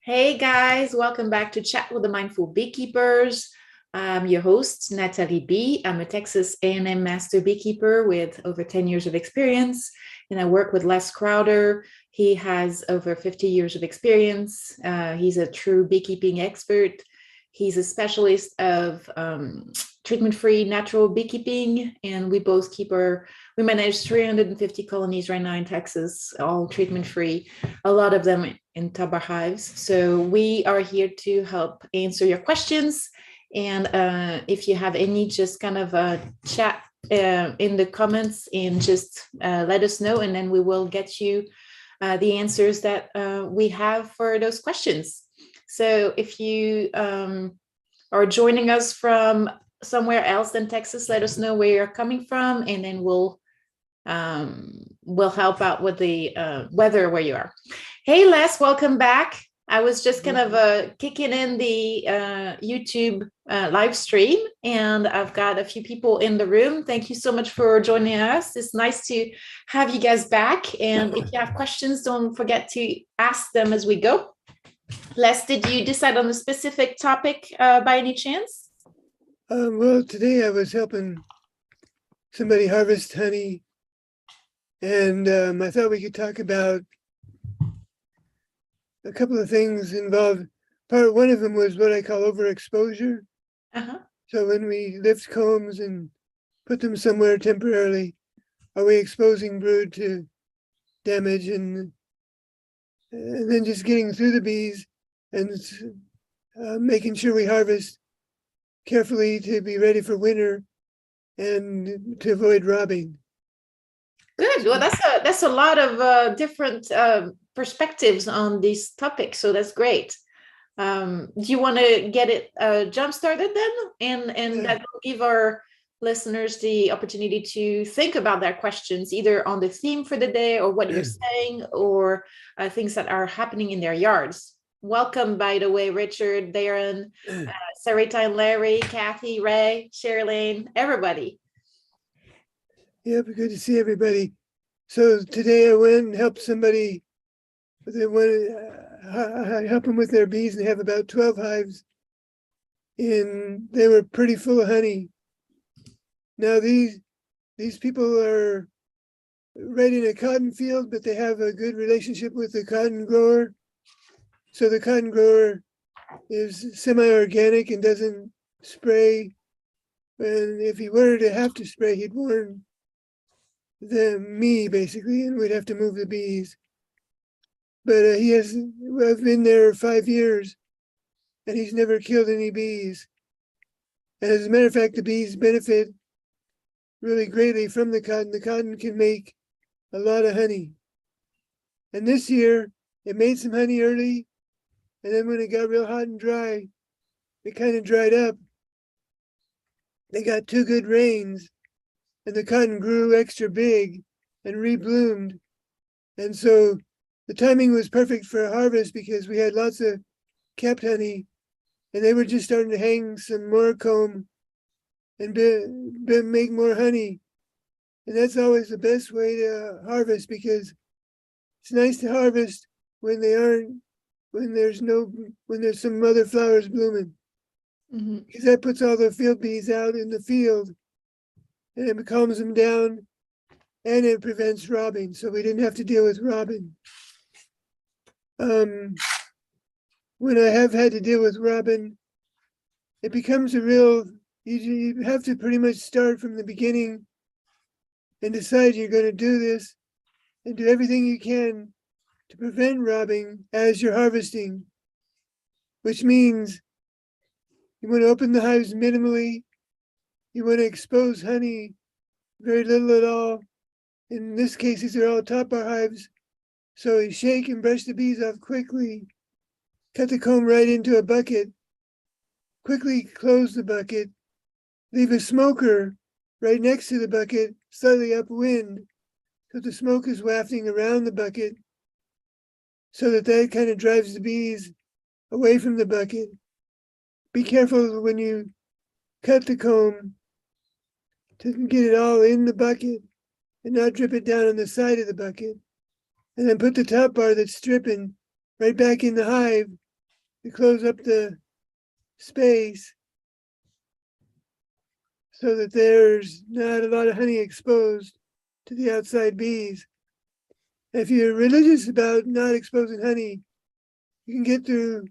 Hey guys, welcome back to Chat with the Mindful Beekeepers. I'm your host, Nathalie B. I'm a Texas A&M master beekeeper with over 10 years of experience, and I work with Les Crowder. He has over 50 years of experience. He's a true beekeeping expert. He's a specialist of treatment-free natural beekeeping, and we both we manage 350 colonies right now in Texas, all treatment-free, a lot of them in Tabar hives. So we are here to help answer your questions. And if you have any, just kind of chat in the comments and just let us know, and then we will get you the answers that we have for those questions. So if you are joining us from somewhere else than Texas, let us know where you're coming from, and then we'll help out with the weather where you are. Hey, Les, welcome back. I was just kind of kicking in the YouTube live stream, and I've got a few people in the room. Thank you so much for joining us. It's nice to have you guys back. And if you have questions, don't forget to ask them as we go. Les, did you decide on a specific topic by any chance? Well, today I was helping somebody harvest honey, and I thought we could talk about a couple of things involved. One of them was what I call overexposure. So when we lift combs and put them somewhere temporarily, are we exposing brood to damage, and then just getting through the bees and making sure we harvest carefully to be ready for winter and to avoid robbing. Good. Well, that's a lot of different perspectives on these topics, so that's great. Do you want to get it jump started then, and that will give our listeners the opportunity to think about their questions, either on the theme for the day or what you're saying, or things that are happening in their yards. Welcome, by the way, Richard, Darren, Sarita and Larry, Kathy, Ray, Sherilyn, everybody. Yeah, good to see everybody. So today I went and helped somebody. I help them with their bees, and they have about 12 hives, and they were pretty full of honey. Now these people are right in a cotton field, but they have a good relationship with the cotton grower. So the cotton grower is semi-organic and doesn't spray. And if he were to have to spray, he'd warn me basically, and we'd have to move the bees. But I've been there 5 years, and he's never killed any bees. And as a matter of fact, the bees benefit really greatly from the cotton. The cotton can make a lot of honey. And this year, it made some honey early, and then when it got real hot and dry, it kind of dried up. They got 2 good rains, and the cotton grew extra big and rebloomed. And so the timing was perfect for a harvest because we had lots of kept honey, and they were just starting to hang some more comb and make more honey. And that's always the best way to harvest, because it's nice to harvest when there's some other flowers blooming. Because that puts all the field bees out in the field, and it calms them down, and it prevents robbing. So we didn't have to deal with robbing. When I have had to deal with robbing, it becomes you have to pretty much start from the beginning and decide you're going to do this and do everything you can to prevent robbing as you're harvesting, which means you want to open the hives minimally. You want to expose honey very little at all. In this case, these are all top bar hives. So you shake and brush the bees off quickly, cut the comb right into a bucket, quickly close the bucket, leave a smoker right next to the bucket, slightly upwind, so the smoke is wafting around the bucket, so that kind of drives the bees away from the bucket. Be careful when you cut the comb to get it all in the bucket and not drip it down on the side of the bucket. And then put the top bar that's dripping right back in the hive to close up the space so that there's not a lot of honey exposed to the outside bees. If you're religious about not exposing honey, you can get through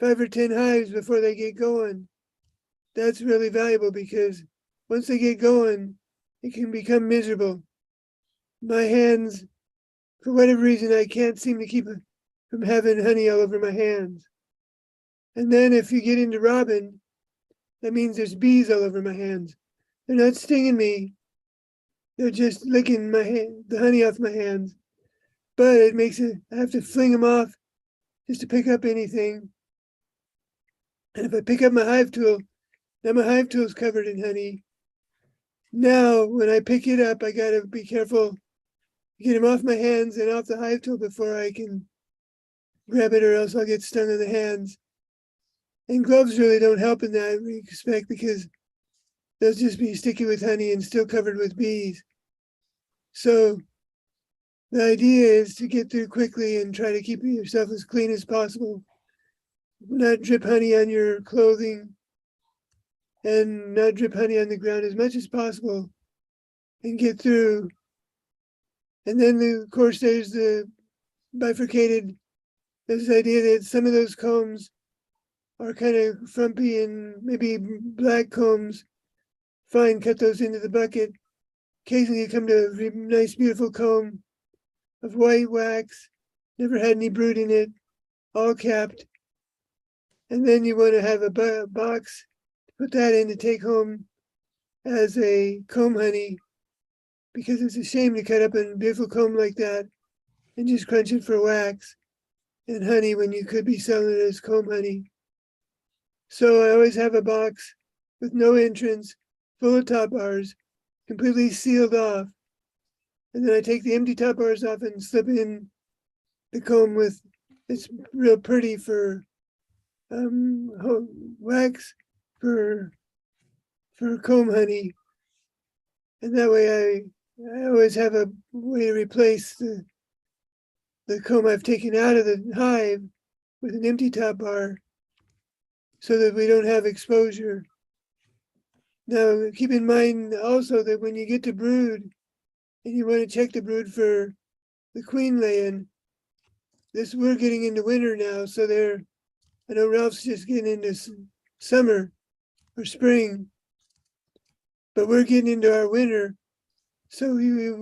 5 or 10 hives before they get going. That's really valuable because once they get going, it can become miserable. My hands, for whatever reason, I can't seem to keep from having honey all over my hands. And then if you get into robin, that means there's bees all over my hands. They're not stinging me. They're just licking the honey off my hands. But it makes it, I have to fling them off just to pick up anything. And if I pick up my hive tool, now my hive tool is covered in honey. Now, when I pick it up, I got to be careful, get them off my hands and off the hive tool before I can grab it, or else I'll get stung in the hands. And gloves really don't help in that respect because they'll just be sticky with honey and still covered with bees. So the idea is to get through quickly and try to keep yourself as clean as possible. Not drip honey on your clothing and not drip honey on the ground as much as possible and get through. And then, of course, there's the bifurcated, there's the idea that some of those combs are kind of frumpy and maybe black combs. Fine, cut those into the bucket. Occasionally you come to a nice, beautiful comb of white wax, never had any brood in it, all capped. And then you want to have a box to put that in to take home as a comb honey, because it's a shame to cut up a beautiful comb like that and just crunch it for wax and honey when you could be selling it as comb honey. So I always have a box with no entrance, full of top bars, completely sealed off. And then I take the empty top bars off and slip in the comb with, it's real pretty for wax for comb honey. And that way I always have a way to replace the comb I've taken out of the hive with an empty top bar so that we don't have exposure. Now, keep in mind also that when you get to brood and you want to check the brood for the queen laying, we're getting into winter now, so I know Ralph's just getting into summer or spring, but we're getting into our winter. So we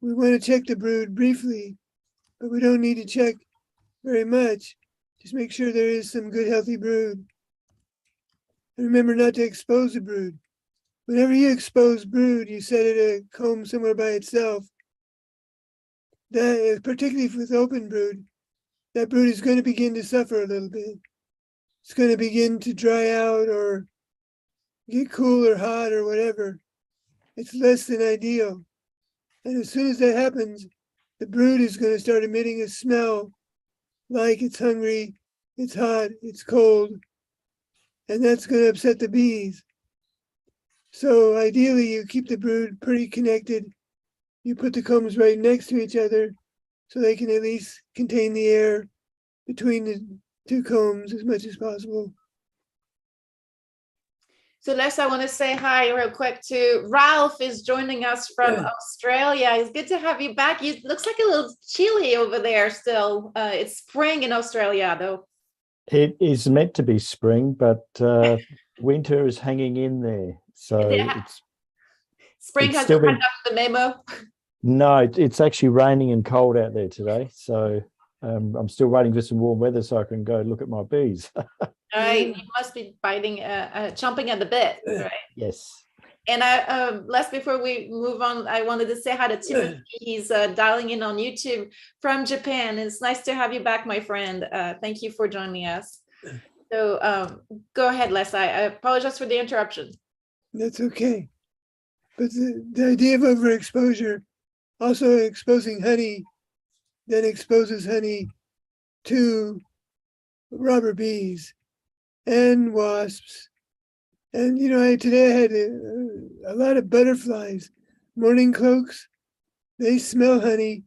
want to check the brood briefly, but we don't need to check very much. Just make sure there is some good, healthy brood. And remember not to expose the brood. Whenever you expose brood, you set it a comb somewhere by itself. That is, particularly with open brood, that brood is going to begin to suffer a little bit. It's going to begin to dry out or get cool or hot or whatever. It's less than ideal. And as soon as that happens, the brood is going to start emitting a smell like it's hungry, it's hot, it's cold, and that's going to upset the bees. So ideally, you keep the brood pretty connected. You put the combs right next to each other so they can at least contain the air between the two combs as much as possible. So Les, I want to say hi real quick to Ralph is joining us from Australia. It's good to have you back. It looks like a little chilly over there still. It's spring in Australia though. It is meant to be spring, but winter is hanging in there. So Spring has come up the memo. No, it's actually raining and cold out there today. So I'm still waiting for some warm weather so I can go look at my bees. All right, you must be chomping at the bit, right? Yes. And Les, before we move on, I wanted to say hi to Timothy. He's dialing in on YouTube from Japan. It's nice to have you back, my friend. Thank you for joining us. So go ahead, Les. I apologize for the interruption. That's okay. But the idea of overexposure, also exposing honey, then exposes honey to robber bees and wasps. And, today I had a lot of butterflies, morning cloaks. They smell honey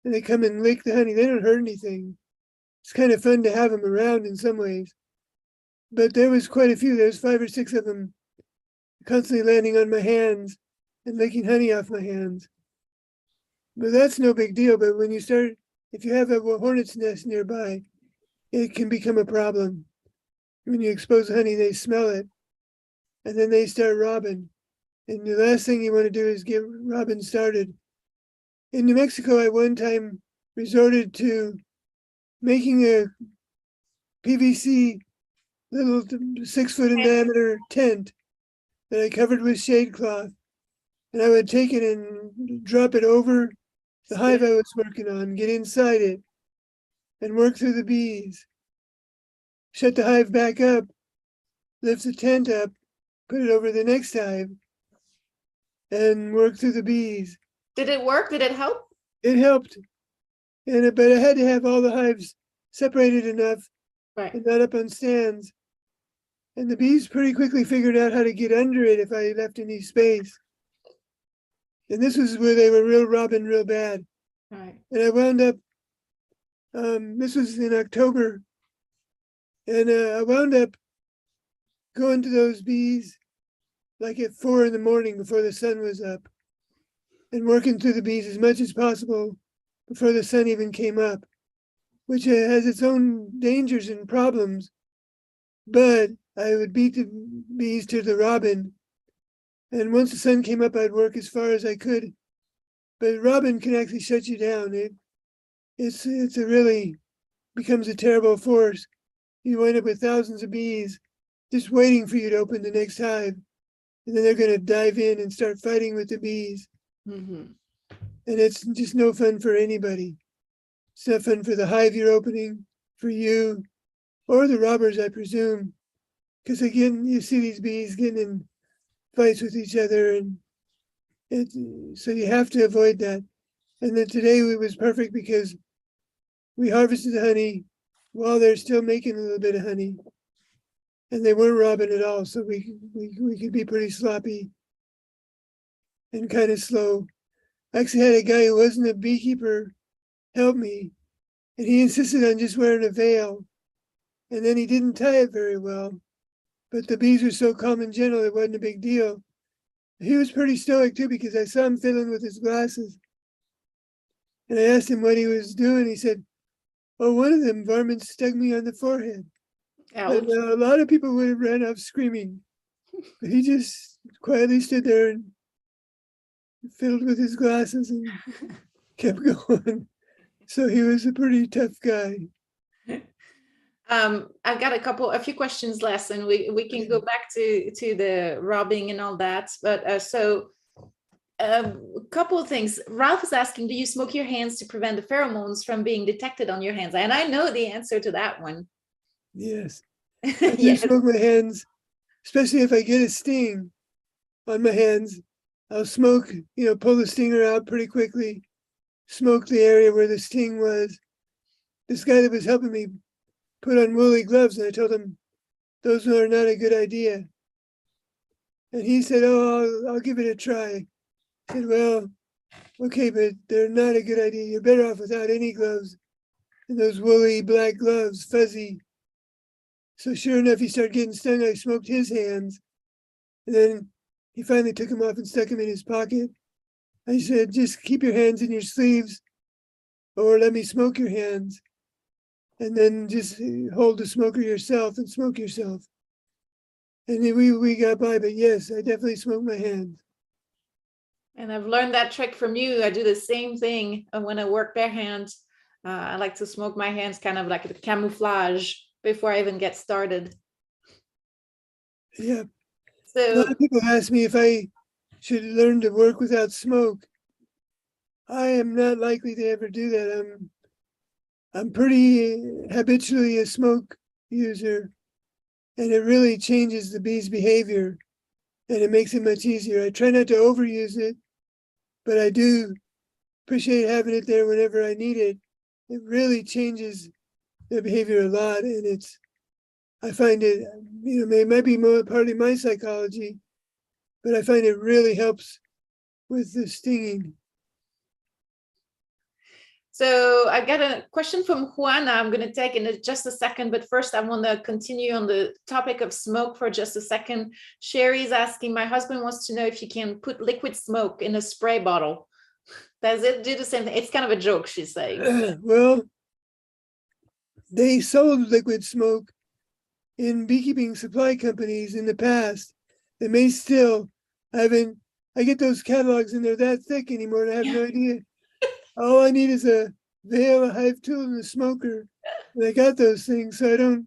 and they come and lick the honey. They don't hurt anything. it's kind of fun to have them around in some ways. But there was quite a few. There's 5 or 6 of them constantly landing on my hands and licking honey off my hands. But that's no big deal. But when you start, if you have a hornet's nest nearby, it can become a problem. When you expose honey, they smell it, and then they start robbing. And the last thing you want to do is get robbing started. In New Mexico, I one time resorted to making a PVC little 6-foot in diameter tent that I covered with shade cloth. And I would take it and drop it over the hive I was working on, get inside it, and work through the bees. Shut the hive back up, lift the tent up, put it over the next hive, and work through the bees. Did it work? Did it help? It helped. But I had to have all the hives separated enough and not up on stands. And the bees pretty quickly figured out how to get under it if I left any space. And this was where they were real robbing real bad. Right. And I wound up, this was in October, and I wound up going to those bees like at 4 in the morning before the sun was up, and working through the bees as much as possible before the sun even came up, which has its own dangers and problems. But I would beat the bees to the robin. And once the sun came up, I'd work as far as I could. But robin can actually shut you down. It's a really becomes a terrible force. You wind up with thousands of bees just waiting for you to open the next hive. And then they're going to dive in and start fighting with the bees. Mm-hmm. And it's just no fun for anybody. It's not fun for the hive you're opening, for you, or the robbers, I presume. Because again, you see these bees getting in fights with each other, and so you have to avoid that. And then today it was perfect because we harvested the honey while they're still making a little bit of honey, and they weren't robbing at all. So we could be pretty sloppy and kind of slow. I actually had a guy who wasn't a beekeeper help me, and he insisted on just wearing a veil, and then he didn't tie it very well. But the bees were so calm and gentle, it wasn't a big deal. He was pretty stoic too, because I saw him fiddling with his glasses. And I asked him what he was doing. He said, "Oh, one of them varmints stuck me on the forehead." Ouch. And a lot of people would have ran off screaming. But he just quietly stood there and fiddled with his glasses and kept going. So he was a pretty tough guy. I've got a few questions less, and we can go back to the robbing and all that. But a couple of things. Ralph is asking, do you smoke your hands to prevent the pheromones from being detected on your hands? And I know the answer to that one. Yes. I do Yes. smoke my hands, especially if I get a sting on my hands. I'll smoke, pull the stinger out pretty quickly, smoke the area where the sting was. This guy that was helping me put on woolly gloves, and I told him those are not a good idea. And he said, "Oh, I'll give it a try." I said, "Well, okay, but they're not a good idea. You're better off without any gloves and those woolly black gloves, fuzzy." So sure enough, he started getting stung. I smoked his hands, and then he finally took them off and stuck them in his pocket. I said, "Just keep your hands in your sleeves, or let me smoke your hands. And then just hold the smoker yourself and smoke yourself." And then we got by, but yes, I definitely smoke my hands. And I've learned that trick from you. I do the same thing when I work bare hands. I like to smoke my hands, kind of like a camouflage before I even get started. Yeah. So a lot of people ask me if I should learn to work without smoke. I am not likely to ever do that. I'm pretty habitually a smoke user, and it really changes the bee's behavior, and it makes it much easier. I try not to overuse it, but I do appreciate having it there whenever I need it. It really changes their behavior a lot, and I find it, it might be more partly my psychology, but I find it really helps with the stinging. So I got a question from Juana I'm going to take in just a second, but first I want to continue on the topic of smoke for just a second. Sherry's asking, my husband wants to know if you can put liquid smoke in a spray bottle. Does it do the same thing? It's kind of a joke, she's saying. Well, they sold liquid smoke in beekeeping supply companies in the past. They may still. I get those catalogs and they're that thick anymore, and I have no idea. All I need is a veil, a hive tool, and a smoker. And I got those things, so I don't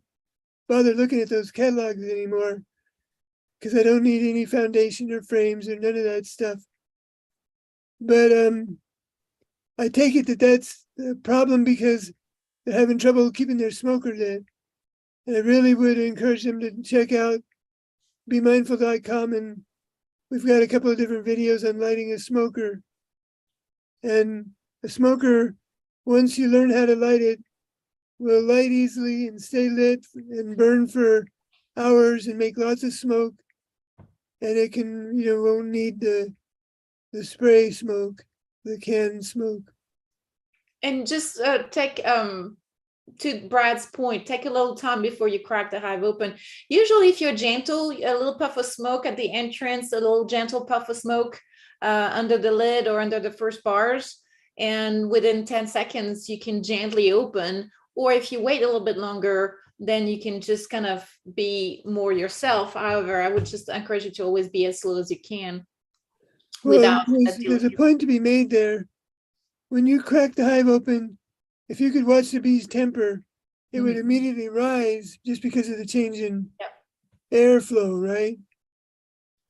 bother looking at those catalogs anymore because I don't need any foundation or frames or none of that stuff. But I take it that that's the problem because they're having trouble keeping their smoker lit. And I really would encourage them to check out BeMindful.com, and we've got a couple of different videos on lighting a smoker. And a smoker, once you learn how to light it, will light easily and stay lit and burn for hours and make lots of smoke. And it can, won't need the spray smoke, the canned smoke. And just take to Brad's point, take a little time before you crack the hive open. Usually if you're gentle, a little puff of smoke at the entrance, a little gentle puff of smoke under the lid or under the first bars. And within 10 seconds, you can gently open. Or if you wait a little bit longer, then you can just kind of be more yourself. However, I would just encourage you to always be as slow as you can. Well, there's a point to be made there. When you crack the hive open, if you could watch the bees temper, it would immediately rise just because of the change in airflow, right?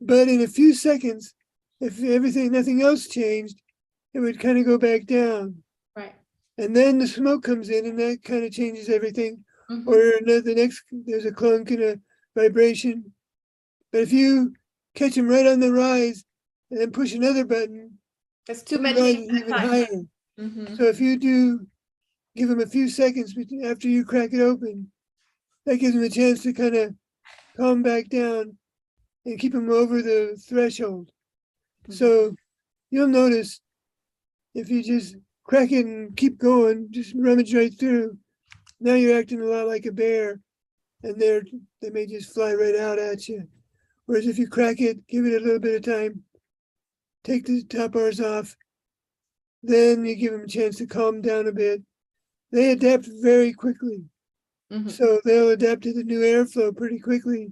But in a few seconds, if nothing else changed, it would kind of go back down. Right. And then the smoke comes in and that kind of changes everything. Or there's a clunk and a vibration. But if you catch them right on the rise and then push another button, that's too the rise many is even higher. So if you give them a few seconds after you crack it open, that gives them a chance to kind of calm back down and keep them over the threshold. So you'll notice if you just crack it and keep going, just rummage right through, now you're acting a lot like a bear, and they may just fly right out at you. Whereas if you crack it, give it a little bit of time, take the top bars off, then you give them a chance to calm down a bit. They adapt very quickly. So they'll adapt to the new airflow pretty quickly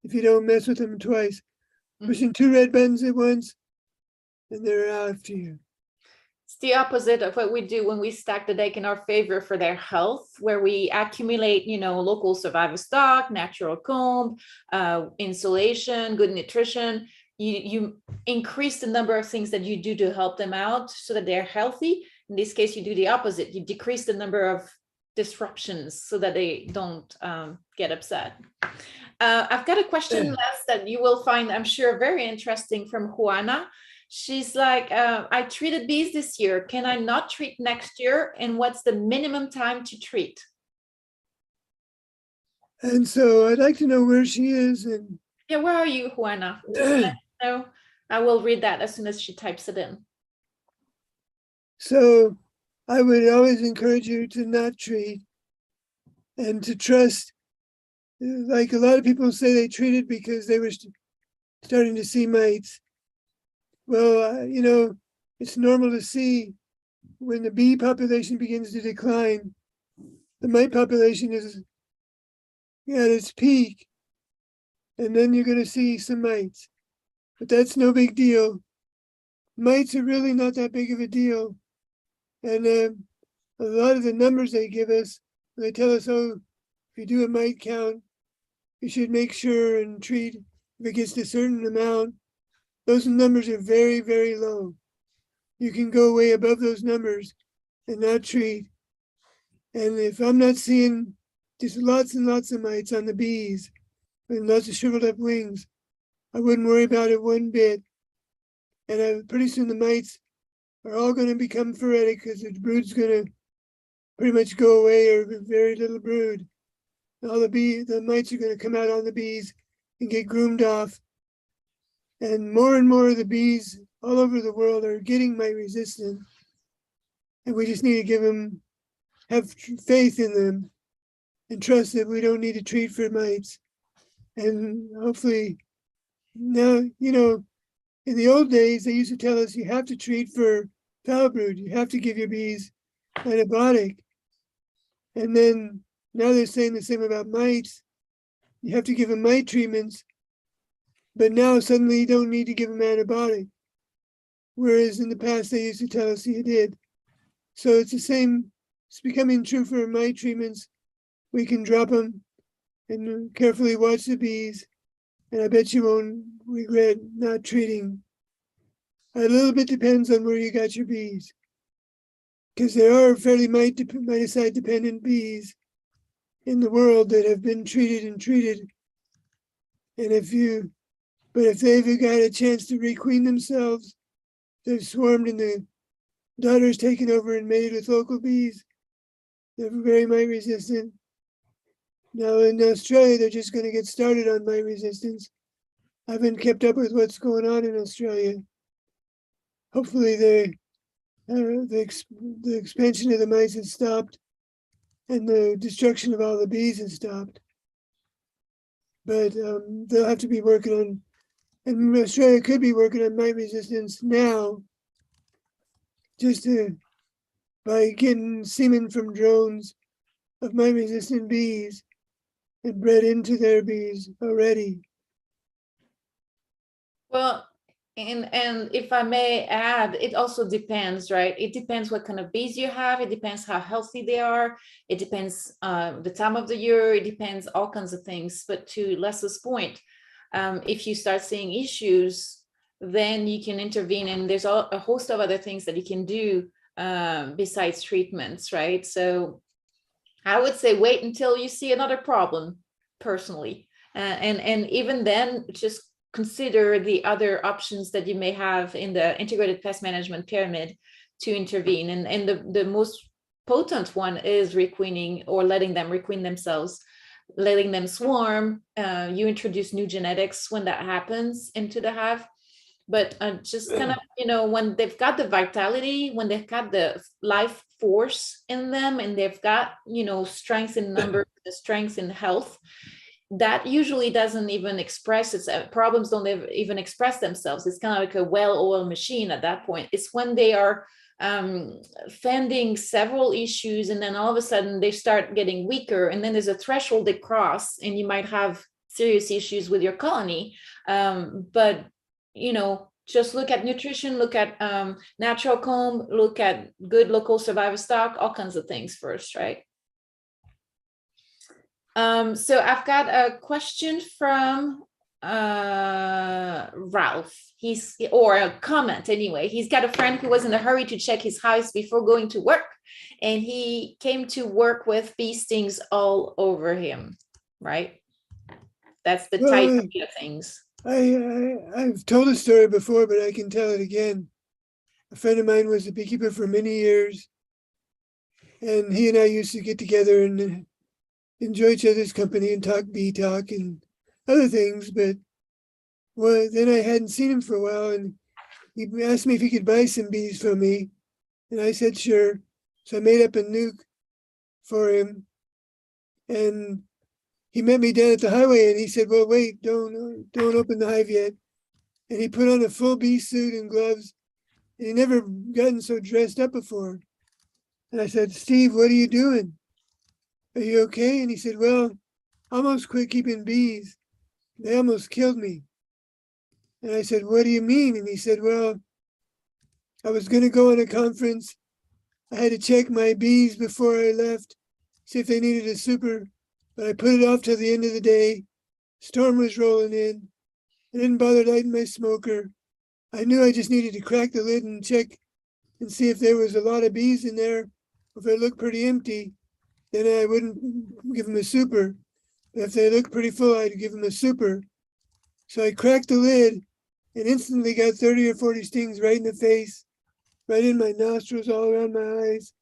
if you don't mess with them twice. Pushing 2 red buttons at once, and they're after you. It's the opposite of what we do when we stack the deck in our favor for their health, where we accumulate, local survival stock, natural comb, insulation, good nutrition. You increase the number of things that you do to help them out so that they're healthy. In this case, you do the opposite. You decrease the number of disruptions so that they don't get upset. I've got a question last that you will find, I'm sure, very interesting from Juana. She's like, I treated bees this year. Can I not treat next year? And what's the minimum time to treat? And so I'd like to know where she is. And yeah, where are you, Juana? Just let me know. I will read that as soon as she types it in. So I would always encourage you to not treat and to trust. Like a lot of people say they treated because they were starting to see mites. Well, it's normal to see when the bee population begins to decline, the mite population is at its peak, and then you're going to see some mites. But that's no big deal. Mites are really not that big of a deal. And a lot of the numbers they give us, they tell us, if you do a mite count, you should make sure and treat if it gets to a certain amount. Those numbers are very, very low. You can go way above those numbers and not treat. And if I'm not seeing just lots and lots of mites on the bees and lots of shriveled up wings, I wouldn't worry about it one bit. And pretty soon the mites are all going to become phoretic because the brood's going to pretty much go away, or very little brood. All the mites are going to come out on the bees and get groomed off. And more of the bees all over the world are getting mite resistant. And we just need to give them, have faith in them and trust that we don't need to treat for mites. And hopefully now, in the old days, they used to tell us you have to treat for foul brood. You have to give your bees antibiotic. And then now they're saying the same about mites. You have to give them mite treatments. But now suddenly you don't need to give them antibiotic. Whereas in the past, they used to tell us you did. So it's the same. It's becoming true for mite treatments. We can drop them and carefully watch the bees. And I bet you won't regret not treating. A little bit depends on where you got your bees. Because there are fairly miticide dependent bees in the world that have been treated. And if they've got a chance to requeen themselves, they've swarmed and the daughter's taken over and mated with local bees. They're very mite resistant. Now in Australia, they're just going to get started on mite resistance. I haven't kept up with what's going on in Australia. Hopefully the expansion of the mites has stopped and the destruction of all the bees has stopped. But they'll have to be working on, and Australia could be working on mite resistance now, by getting semen from drones of mite resistant bees and bred into their bees already. Well, and if I may add, it also depends, right? It depends what kind of bees you have. It depends how healthy they are. It depends the time of the year. It depends all kinds of things. But to Leslie's point, if you start seeing issues, then you can intervene, and there's a host of other things that you can do besides treatments, right? So I would say wait until you see another problem, personally, and even then, just consider the other options that you may have in the integrated pest management pyramid to intervene. And the most potent one is requeening, or letting them requeen themselves, letting them swarm. You introduce new genetics when that happens into the hive. But just kind of, when they've got the vitality, when they've got the life force in them, and they've got, strength in numbers, the strength in health, that usually doesn't even express its problems, don't even express themselves. It's kind of like a well-oiled machine at that point. It's when they are fending several issues, and then all of a sudden they start getting weaker, and then there's a threshold they cross, and you might have serious issues with your colony. But just look at nutrition, look at natural comb, look at good local survivor stock, all kinds of things first, right? So I've got a question from Ralph. Or a comment anyway. He's got a friend who was in a hurry to check his hives before going to work, and he came to work with bee stings all over him, right? That's the type of things. I've told a story before, but I can tell it again. A friend of mine was a beekeeper for many years, and he and I used to get together and enjoy each other's company and talk bee talk and other things. But then I hadn't seen him for a while, and he asked me if he could buy some bees from me, and I said sure. So I made up a nuke for him, and he met me down at the highway, and he said, "Well, wait, don't open the hive yet." And he put on a full bee suit and gloves, and he never gotten so dressed up before. And I said, "Steve, what are you doing? Are you okay?" And he said, "Well, I almost quit keeping bees. They almost killed me." And I said, "What do you mean?" And he said, "Well, I was going to go on a conference. I had to check my bees before I left, see if they needed a super, but I put it off till the end of the day. Storm was rolling in. I didn't bother lighting my smoker. I knew I just needed to crack the lid and check and see if there was a lot of bees in there. If it looked pretty empty, then I wouldn't give them a super. But if they looked pretty full, I'd give them a super." So I cracked the lid and instantly got 30 or 40 stings right in the face, right in my nostrils, all around my eyes.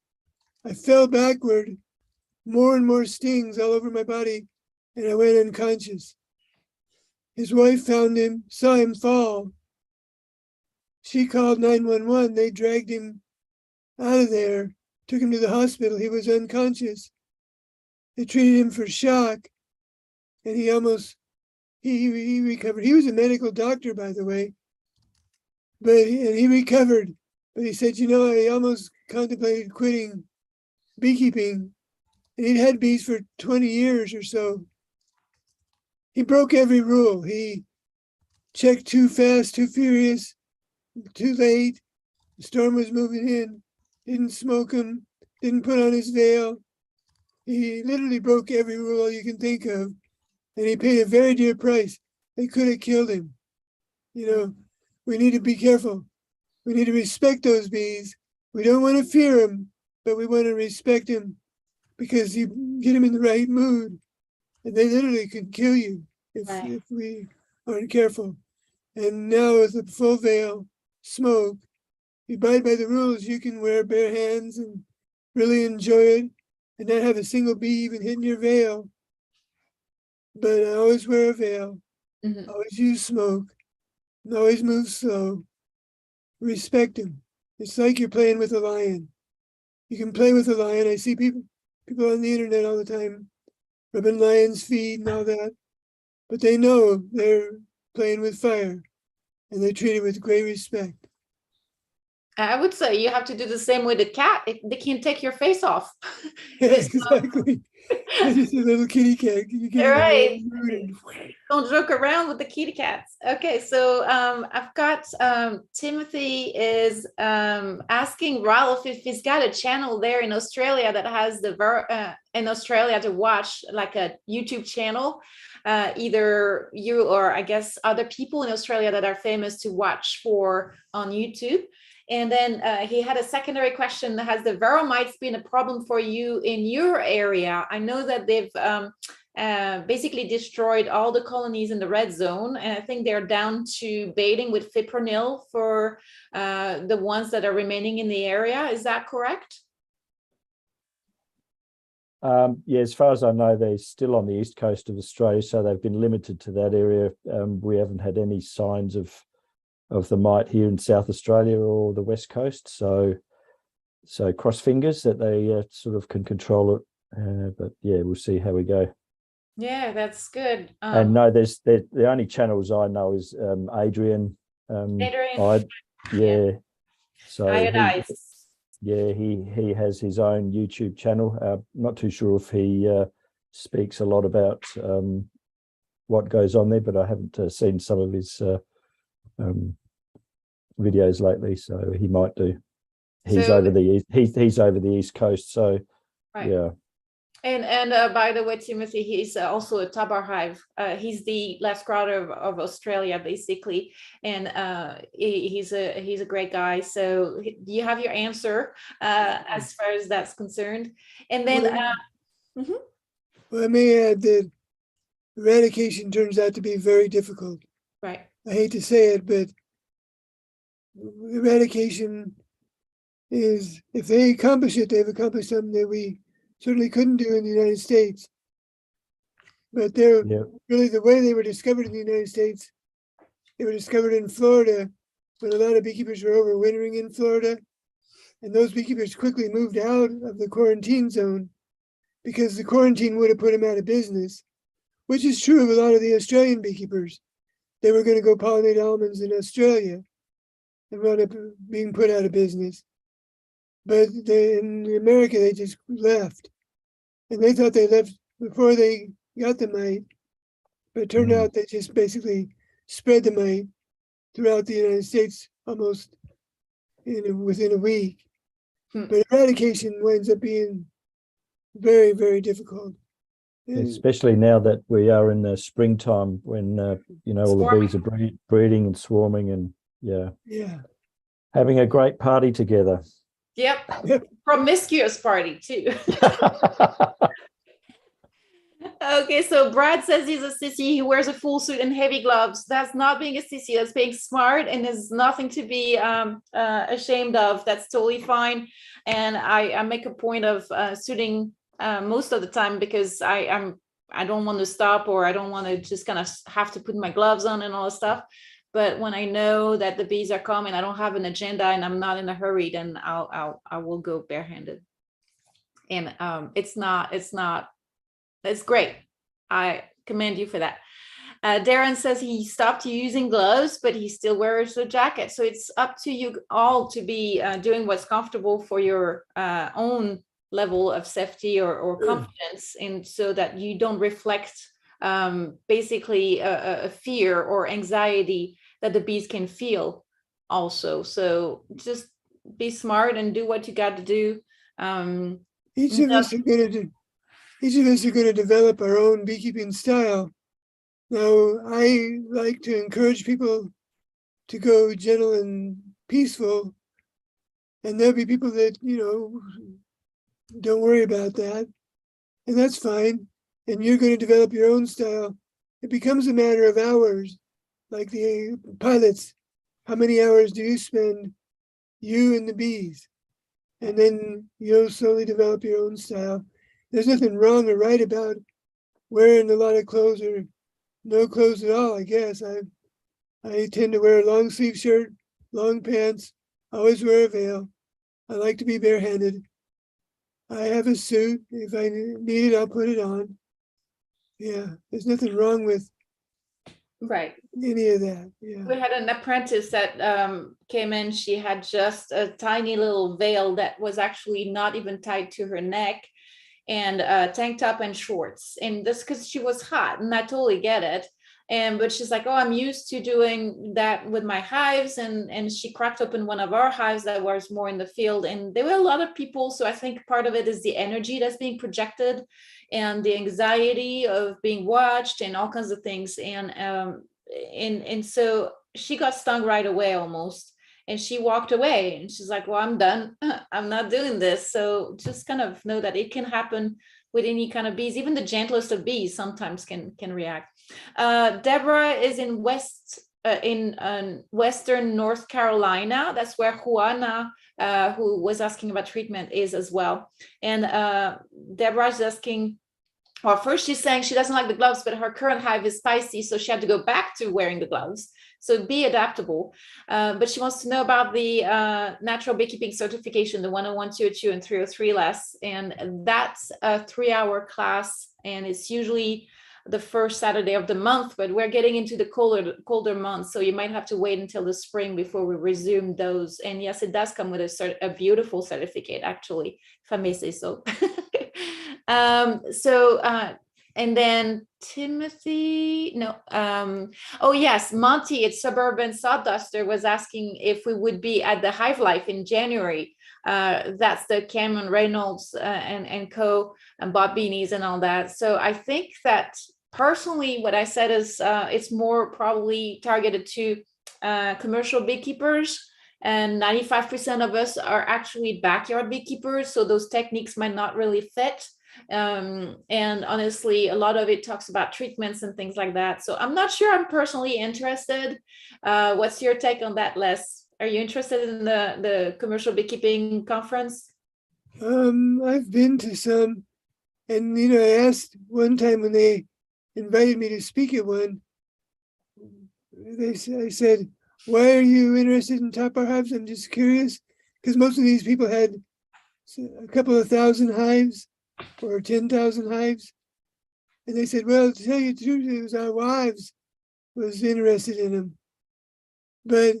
I fell backward, more and more stings all over my body, and I went unconscious. His wife found him, saw him fall. She called 911. They dragged him out of there. took him to the hospital. He was unconscious. They treated him for shock, and he recovered. He was a medical doctor, by the way, and he recovered. But he said, I almost contemplated quitting beekeeping. And he'd had bees for 20 years or so. He broke every rule. He checked too fast, too furious, too late. The storm was moving in. Didn't smoke him. Didn't put on his veil. He literally broke every rule you can think of. And he paid a very dear price. They could have killed him. We need to be careful. We need to respect those bees. We don't want to fear them, but we want to respect them, because you get them in the right mood, and they literally could kill you if we aren't careful. And now with the full veil, smoke, you abide by the rules, you can wear bare hands and really enjoy it and not have a single bee even hitting your veil. But I always wear a veil, always use smoke, and always move slow. Respect him. It's like you're playing with a lion. You can play with a lion. I see people on the internet all the time rubbing lions' feet and all that, but they know they're playing with fire, and they treat it with great respect. I would say you have to do the same with a cat. They can't take your face off. Yeah, exactly. Just a little kitty cat. You get Right. Don't joke around with the kitty cats. Okay, so I've got Timothy is asking Ralph if he's got a channel there in Australia that has in Australia to watch, like a YouTube channel. Either you or I guess other people in Australia that are famous to watch for on YouTube. And then he had a secondary question: has the varroa mites been a problem for you in your area? I know that they've basically destroyed all the colonies in the red zone, and I think they're down to baiting with fipronil for the ones that are remaining in the area. Is that correct? Yeah, as far as I know, they're still on the east coast of Australia, so they've been limited to that area. We haven't had any signs of the mite here in South Australia or the west coast, so cross fingers that they sort of can control it, but yeah, we'll see how we go. Yeah, that's good. And no, the only channels I know is Adrian. So he has his own YouTube channel. Not too sure if he speaks a lot about what goes on there, but I haven't seen some of his videos lately, so he might do. He's over the east coast, so yeah. And by the way, Timothy, he's also a tabar hive. He's the last crowder of Australia, basically, and he's a great guy. So you have your answer as far as that's concerned. And then, well, I may add that eradication turns out to be very difficult. Right. I hate to say it, but eradication is, if they accomplish it, they've accomplished something that we certainly couldn't do in the United States. But they're really, the way they were discovered in the United States, they were discovered in Florida when a lot of beekeepers were overwintering in Florida. And those beekeepers quickly moved out of the quarantine zone because the quarantine would have put them out of business, which is true of a lot of the Australian beekeepers. They were going to go pollinate almonds in Australia and wound up being put out of business. But in America, they just left. And they thought they left before they got the mite. But it turned out they just basically spread the mite throughout the United States almost within a week. But eradication winds up being very, very difficult. Especially now that we are in the springtime when, all the bees are breeding and swarming and having a great party together. Yep. Promiscuous party too. Okay, so Brad says he's a sissy. He wears a full suit and heavy gloves. That's not being a sissy. That's being smart, and there's nothing to be ashamed of. That's totally fine. And I make a point of suiting most of the time because I don't want to stop, or I don't want to just kind of have to put my gloves on and all that stuff. But when I know that the bees are coming, I don't have an agenda and I'm not in a hurry, then I will go barehanded. And it's great. I commend you for that. Darren says he stopped using gloves, but he still wears a jacket. So it's up to you all to be doing what's comfortable for your own level of safety or confidence, and so that you don't reflect basically a fear or anxiety that the bees can feel also. So just be smart and do what you got to do. Each of us are going to develop our own beekeeping style. Now, I like to encourage people to go gentle and peaceful, and there'll be people that, don't worry about that, and that's fine. And you're going to develop your own style. It becomes a matter of hours, like the pilots. How many hours do you spend, you and the bees? And then you'll slowly develop your own style. There's nothing wrong or right about wearing a lot of clothes or no clothes at all, I guess. I tend to wear a long sleeve shirt, long pants, always wear a veil. I like to be barehanded. I have a suit. If I need it, I'll put it on. Yeah, there's nothing wrong with any of that. Yeah. We had an apprentice that came in. She had just a tiny little veil that was actually not even tied to her neck, and tank top and shorts. And this because she was hot, and I totally get it. But she's like, oh, I'm used to doing that with my hives. And she cracked open one of our hives that was more in the field. And there were a lot of people. So I think part of it is the energy that's being projected and the anxiety of being watched and all kinds of things. And so she got stung right away almost. And she walked away, and she's like, well, I'm done. I'm not doing this. So just kind of know that it can happen with any kind of bees. Even the gentlest of bees sometimes can react. Deborah is in Western North Carolina. That's where Juana, who was asking about treatment, is as well. And Deborah's asking, well, first she's saying she doesn't like the gloves, but her current hive is spicy, so she had to go back to wearing the gloves. So be adaptable. But she wants to know about the natural beekeeping certification, the 101, 202, and 303 less. And that's a 3-hour class, and it's usually the first Saturday of the month, but we're getting into the colder months, so you might have to wait until the spring before we resume those. And yes, it does come with a beautiful certificate, actually, if I may say so. And then Timothy, oh yes, Monty at Suburban Sawduster was asking if we would be at the Hive Life in January. That's the Cameron Reynolds and co, and Bob Beanies and all that. So I think that personally, what I said is it's more probably targeted to commercial beekeepers, and 95% of us are actually backyard beekeepers. So those techniques might not really fit. And honestly, a lot of it talks about treatments and things like that. So I'm not sure I'm personally interested. What's your take on that, Les? Are you interested in the commercial beekeeping conference? I've been to some, and I asked one time when they invited me to speak at one, I said, why are you interested in top bar hives? I'm just curious, because most of these people had a couple of thousand hives or 10,000 hives. And they said, well, to tell you the truth, it was our wives was interested in them. But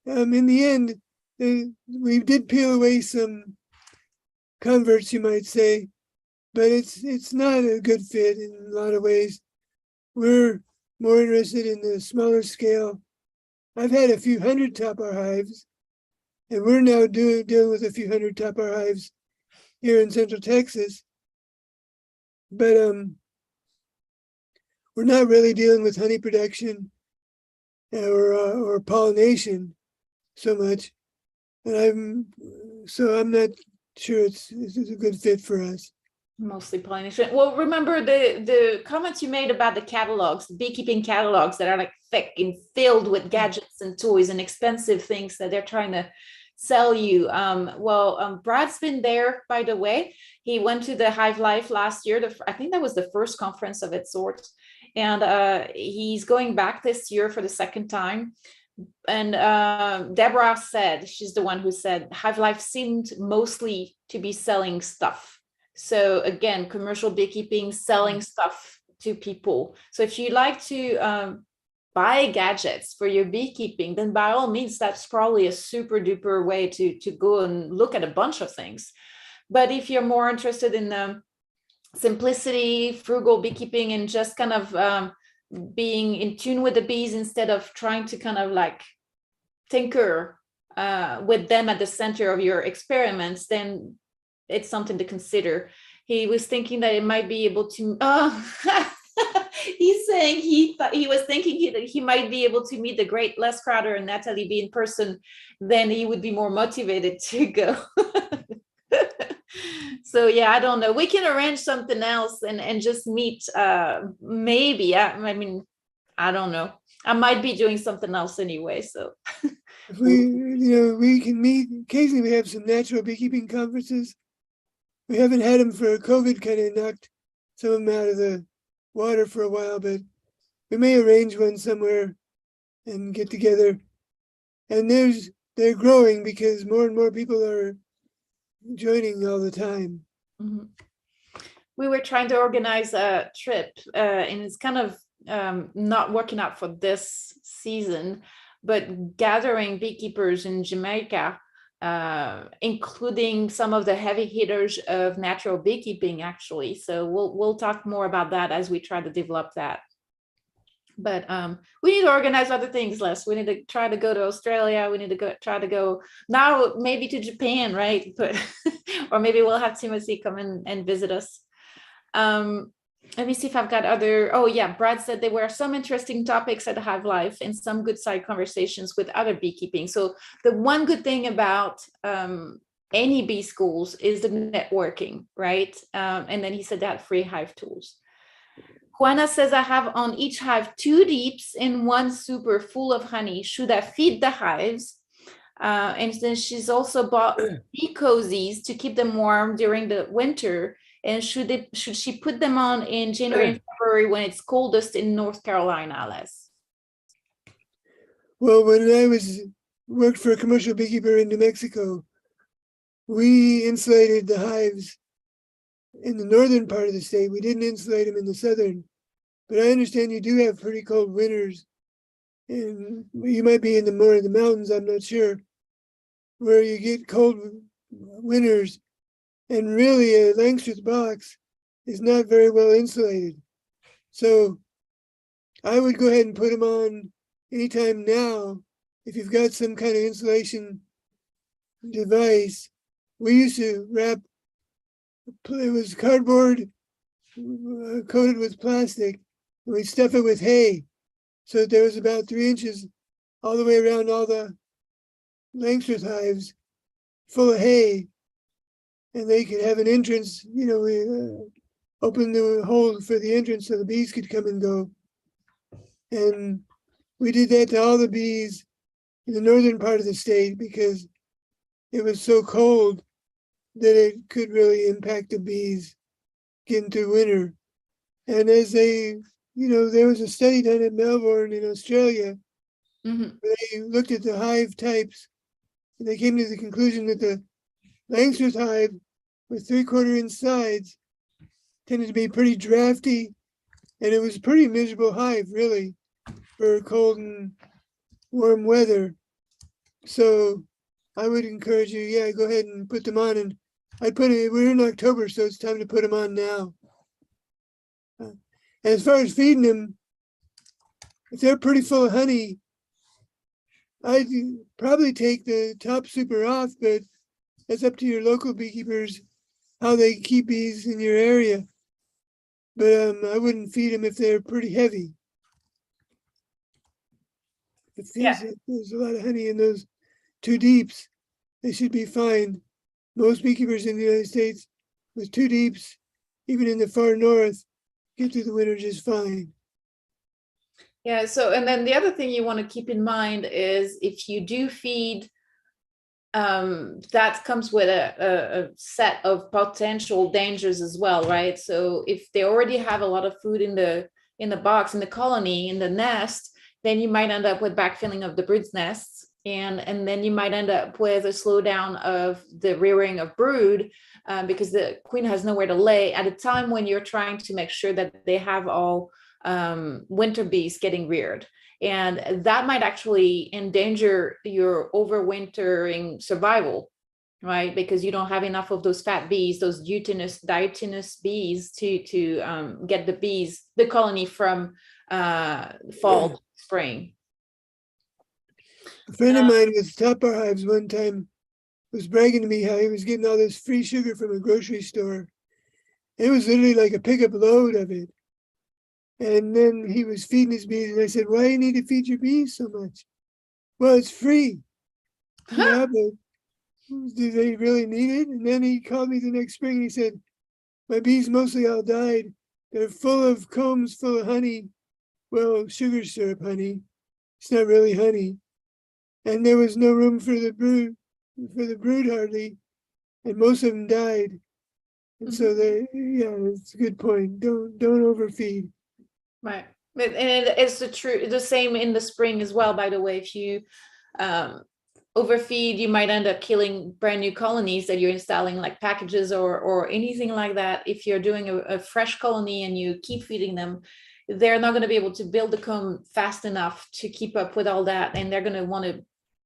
in the end, we did peel away some converts, you might say, but it's not a good fit in a lot of ways. We're more interested in the smaller scale. I've had a few hundred top bar hives, and we're now dealing with a few hundred top bar hives here in Central Texas. But we're not really dealing with honey production or pollination so much, and I'm not sure it's a good fit for us. Mostly pollination. Well, remember the comments you made about the catalogs, the beekeeping catalogs that are like thick and filled with gadgets and toys and expensive things that they're trying to sell you. Brad's been there, by the way. He went to the Hive Life last year. I think that was the first conference of its sort. And he's going back this year for the second time. And Deborah said, she's the one who said, Hive Life seemed mostly to be selling stuff. So again, commercial beekeeping, selling stuff to people. So if you like to buy gadgets for your beekeeping, then by all means, that's probably a super duper way to go and look at a bunch of things. But if you're more interested in simplicity, frugal beekeeping, and just kind of being in tune with the bees instead of trying to kind of like tinker with them at the center of your experiments, then it's something to consider. He was thinking that it might be able to he's saying he was thinking that he might be able to meet the great Les Crowder and Nathalie B in person, then he would be more motivated to go. So yeah, I don't know, we can arrange something else and just meet maybe. I mean, I don't know, I might be doing something else anyway, so If we can meet occasionally. We have some natural beekeeping conferences. We haven't had them for COVID, kind of knocked some of them out of the water for a while, but we may arrange one somewhere and get together. And they're growing because more and more people are joining all the time. mm-hmm. We were trying to organize a trip and it's kind of not working out for this season, but gathering beekeepers in Jamaica, including some of the heavy hitters of natural beekeeping, actually. So we'll talk more about that as we try to develop that. But we need to organize other things, Les. We need to try to go to Australia. We need to try to go now, maybe to Japan, right? But or maybe we'll have Timothy come in and visit us. Let me see if I've got other. Oh yeah, Brad said there were some interesting topics at Hive Life and some good side conversations with other beekeeping. So the one good thing about any bee schools is the networking, right? And then he said that free hive tools. Juana says, I have on each hive 2 deeps and 1 super full of honey. Should I feed the hives? And then she's also bought bee cozies to keep them warm during the winter. And should she put them on in January and February when it's coldest in North Carolina, Les? Well, when I worked for a commercial beekeeper in New Mexico, we insulated the hives in the northern part of the state. We didn't insulate them in the southern. But I understand you do have pretty cold winters, and you might be in more of the mountains, I'm not sure, where you get cold winters, and really a Langstroth box is not very well insulated. So I would go ahead and put them on anytime now. If you've got some kind of insulation device, we used to wrap, it was cardboard coated with plastic, and we'd stuff it with hay. So there was about 3 inches all the way around all the Langstroth hives full of hay. And they could have an entrance, we opened the hole for the entrance so the bees could come and go. And we did that to all the bees in the northern part of the state because it was so cold that it could really impact the bees getting through winter. And as there was a study done at Melbourne in Australia, where they looked at the hive types, and they came to the conclusion that the Langstroth hive with 3/4 inch sides tended to be pretty drafty, and it was a pretty miserable hive, really, for cold and warm weather. So I would encourage you, go ahead and put them on. And we're in October, so it's time to put them on now. As far as feeding them, if they're pretty full of honey, I'd probably take the top super off, but it's up to your local beekeepers how they keep bees in your area. But I wouldn't feed them if they're pretty heavy. If there's a lot of honey in those 2 deeps, they should be fine. Most beekeepers in the United States with 2 deeps, even in the far north, get through the winter just fine. Yeah, so, and then the other thing you want to keep in mind is if you do feed, that comes with a set of potential dangers as well, right? So if they already have a lot of food in the box, in the colony, in the nest, then you might end up with backfilling of the brood's nests. And then you might end up with a slowdown of the rearing of brood, because the queen has nowhere to lay at a time when you're trying to make sure that they have all winter bees getting reared. And that might actually endanger your overwintering survival, right? Because you don't have enough of those fat bees, those diatinous bees to get the colony from fall to spring. A friend of mine with Tupper hives one time was bragging to me how he was getting all this free sugar from a grocery store. It was literally like a pickup load of it. And then he was feeding his bees, and I said, "Why do you need to feed your bees so much?" "Well, it's free." "Yeah, but do they really need it?" And then he called me the next spring and he said, "My bees mostly all died. They're full of combs full of honey. Well, sugar syrup honey. It's not really honey. And there was no room for the brood hardly. And most of them died." And so it's a good point. Don't overfeed. Right. And it's the same in the spring as well, by the way. If you overfeed, you might end up killing brand new colonies that you're installing, like packages or anything like that. If you're doing a fresh colony and you keep feeding them, they're not going to be able to build the comb fast enough to keep up with all that, and they're going to want to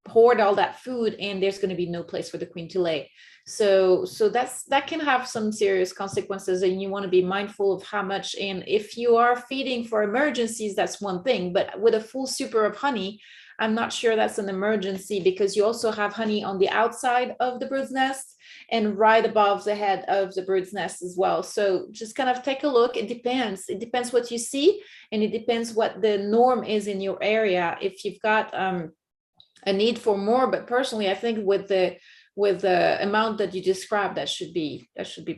hoard all that food, and there's going to be no place for the queen to lay. So that can have some serious consequences, and you want to be mindful of how much. And if you are feeding for emergencies, that's one thing, but with a full super of honey, I'm not sure that's an emergency, because you also have honey on the outside of the bird's nest and right above the head of the bird's nest as well. So just kind of take a look. It depends what you see, and it depends what the norm is in your area. If you've got a need for more, but personally, I think with the amount that you described, that should be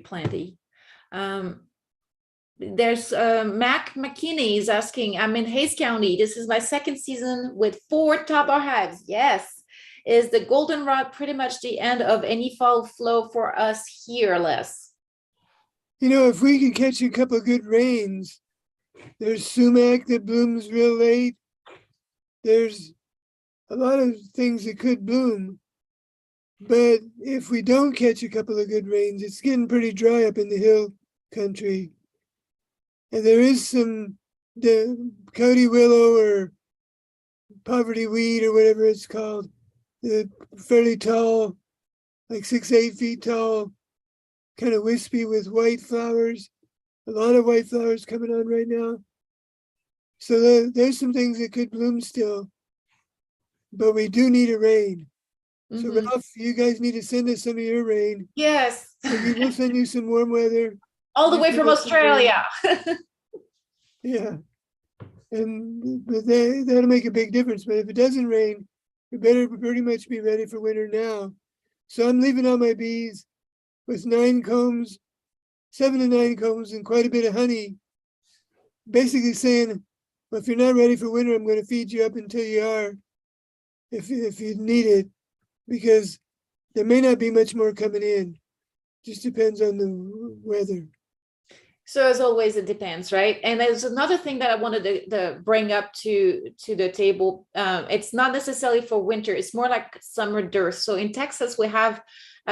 plenty. There's Mac McKinney is asking, I'm in Hayes County. This is my second season with 4 top-bar hives. Yes. Is the goldenrod pretty much the end of any fall flow for us here, Les? If we can catch a couple of good rains, there's sumac that blooms real late. There's a lot of things that could bloom. But if we don't catch a couple of good rains, it's getting pretty dry up in the hill country. And there is the coyote willow or poverty weed or whatever it's called, the fairly tall, like 6-8 feet tall, kind of wispy with white flowers. A lot of white flowers coming on right now. So there's some things that could bloom still, but we do need a rain. So Ralph, you guys need to send us some of your rain. Yes. Maybe we'll send you some warm weather. All the way from Australia. Yeah. But that'll make a big difference. But if it doesn't rain, we better pretty much be ready for winter now. So I'm leaving all my bees with 7 to 9 combs and quite a bit of honey. Basically saying, well, if you're not ready for winter, I'm going to feed you up until you are, if you need it, because there may not be much more coming in. Just depends on the weather. So as always, it depends, right? And there's another thing that I wanted to bring up to the table. It's not necessarily for winter. It's more like summer dearth. So in Texas, we have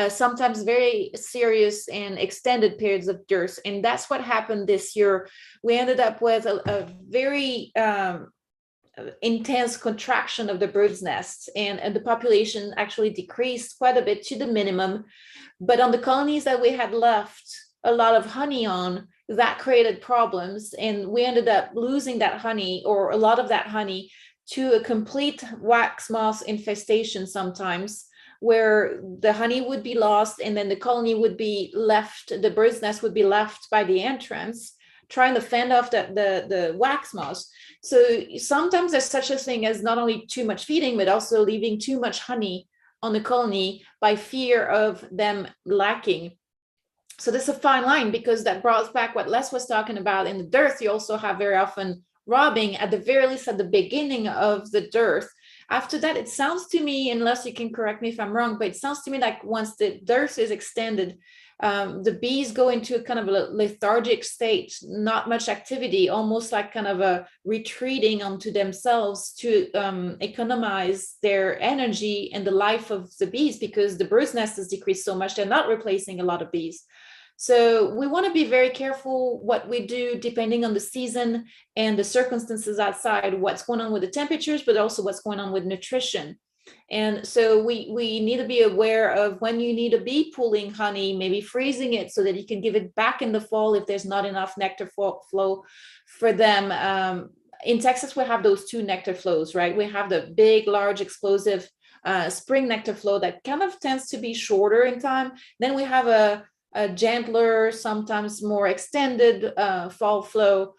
sometimes very serious and extended periods of dearth. And that's what happened this year. We ended up with a very intense contraction of the bird's nests, and the population actually decreased quite a bit to the minimum. But on the colonies that we had left a lot of honey on, that created problems, and we ended up losing that honey, or a lot of that honey, to a complete wax moth infestation sometimes, where the honey would be lost, and then the colony would be left, the bird's nest would be left by the entrance, trying to fend off the wax moths. So sometimes there's such a thing as not only too much feeding, but also leaving too much honey on the colony by fear of them lacking. So there's a fine line, because that brought us back what Les was talking about. In the dearth, you also have very often robbing, at the very least at the beginning of the dearth. After that, it sounds to me, unless you can correct me if I'm wrong, but it sounds to me like once the dearth is extended, the bees go into a kind of a lethargic state, not much activity, almost like kind of a retreating onto themselves to economize their energy and the life of the bees, because the bird's nest has decreased so much, they're not replacing a lot of bees. So we want to be very careful what we do depending on the season and the circumstances outside, what's going on with the temperatures, but also what's going on with nutrition. And so we need to be aware of when you need a bee pulling honey, maybe freezing it so that you can give it back in the fall if there's not enough nectar flow for them. In Texas, we have those two nectar flows, right? We have the big, large, explosive spring nectar flow that kind of tends to be shorter in time. Then we have a gentler, sometimes more extended fall flow,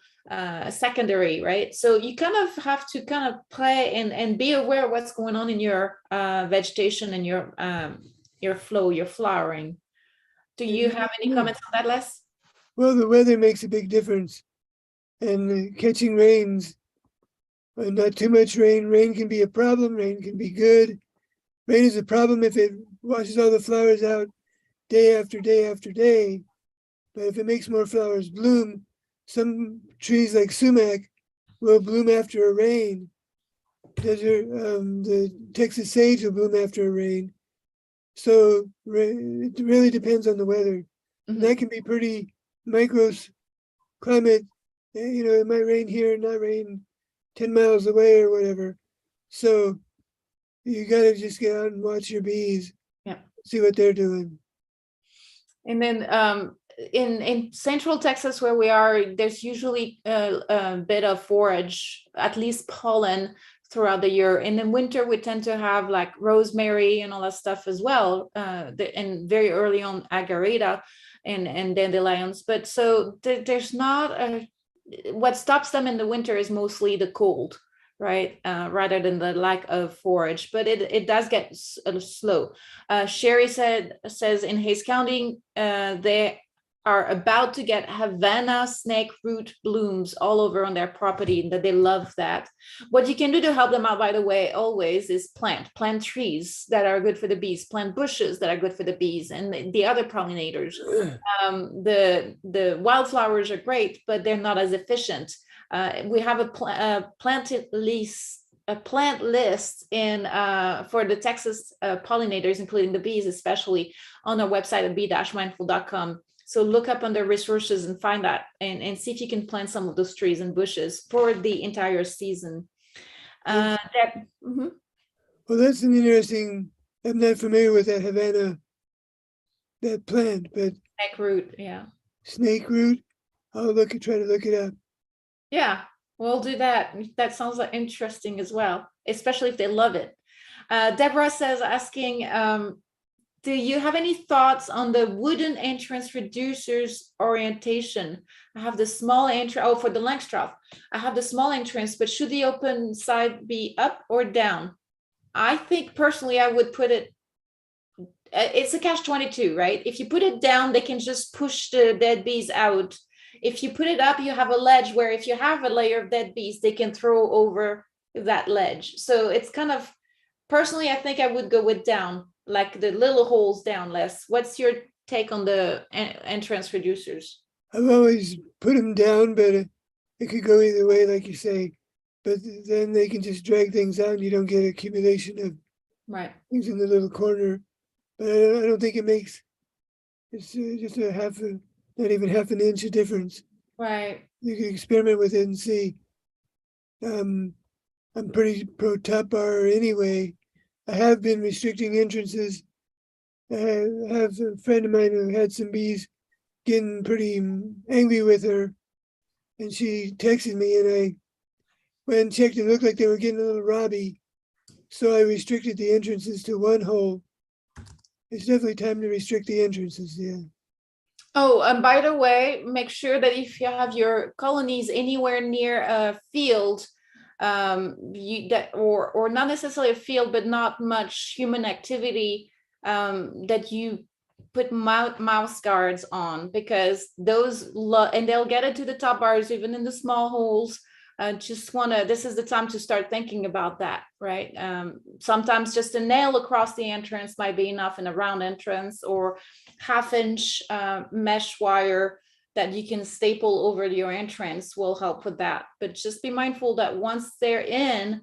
secondary, right? So you kind of have to kind of play and be aware of what's going on in your vegetation and your flow, your flowering. Do you have any comments on that, Les? Well, the weather makes a big difference, and catching rains, not too much rain. Rain can be a problem. Rain can be good. Rain is a problem if it washes all the flowers out day after day after day. But if it makes more flowers bloom, some trees like sumac will bloom after a rain. The Texas sage will bloom after a rain. So it really depends on the weather. And that can be pretty microclimate. It might rain here and not rain 10 miles away or whatever. So you got to just get out and watch your bees. Yeah. See what they're doing. And then in central Texas where we are, there's usually a bit of forage, at least pollen, throughout the year. And in winter, we tend to have like rosemary and all that stuff as well, and very early on agarita and dandelions. But so there's not what stops them in the winter is mostly the cold, right? Rather than the lack of forage, but it does get slow. Sherry says in Hays County, they are about to get Havana snake root blooms all over on their property, and that they love that. What you can do to help them out, by the way, always is plant trees that are good for the bees, plant bushes that are good for the bees and the other pollinators. The wildflowers are great, but they're not as efficient. We have a plant list in for the Texas pollinators, including the bees, especially on our website at bee-mindful.com. So look up under resources and find that and see if you can plant some of those trees and bushes for the entire season. Well, that's an interesting, I'm not familiar with that Havana, that plant, but Snake root, yeah. Snake root, I'll try to look it up. Yeah, we'll do that. That sounds like interesting as well, especially if they love it. Deborah says, asking, do you have any thoughts on the wooden entrance reducers orientation? I have the small entrance, for the Langstroth. I have the small entrance, but should the open side be up or down? I think personally, I would put it, it's a catch-22, right? If you put it down, they can just push the dead bees out. If you put it up, you have a ledge where if you have a layer of dead bees, they can throw over that ledge. So it's kind of, personally, I think I would go with down, like the little holes down less. What's your take on the entrance reducers? I've always put them down, but it could go either way, like you say. But then they can just drag things out and you don't get accumulation of things in the little corner. But I don't think it makes, it's just not even half an inch of difference. Right. You can experiment with it and see. I'm pretty pro top bar anyway. I have been restricting entrances. I have a friend of mine who had some bees getting pretty angry with her, and she texted me, and I went and checked, and it looked like they were getting a little robby. So I restricted the entrances to one hole. It's definitely time to restrict the entrances, yeah. Oh, and by the way, make sure that if you have your colonies anywhere near a field, or not necessarily a field, but not much human activity, that you put mouse guards on, because those and they'll get it to the top bars even in the small holes. this is the time to start thinking about that, right? Sometimes just a nail across the entrance might be enough in a round entrance, or 1/2 inch mesh wire that you can staple over your entrance will help with that. But just be mindful that once they're in,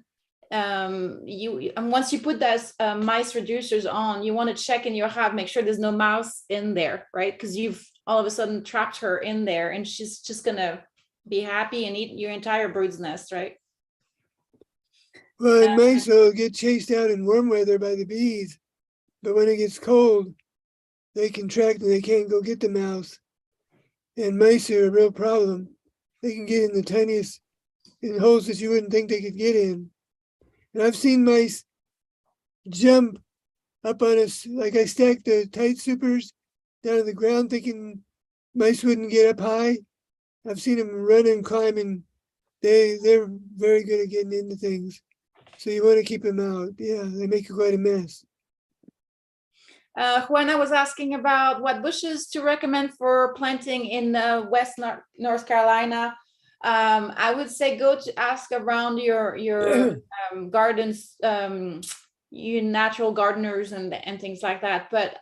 once you put those mice reducers on, you want to check in your hive, make sure there's no mouse in there, right? Because you've all of a sudden trapped her in there, and she's just gonna be happy and eat your entire brood's nest, right? Well, and mice will get chased out in warm weather by the bees, but when it gets cold, they contract and they can't go get the mouse. And mice are a real problem. They can get in the tiniest, in holes that you wouldn't think they could get in. And I've seen mice jump up on us, like I stacked the tight supers down on the ground thinking mice wouldn't get up high. I've seen them run and climb, and they're very good at getting into things. So you want to keep them out. Yeah, they make quite a mess. Juana was asking about what bushes to recommend for planting in West North Carolina. I would say go to ask around your gardens, you natural gardeners and things like that. But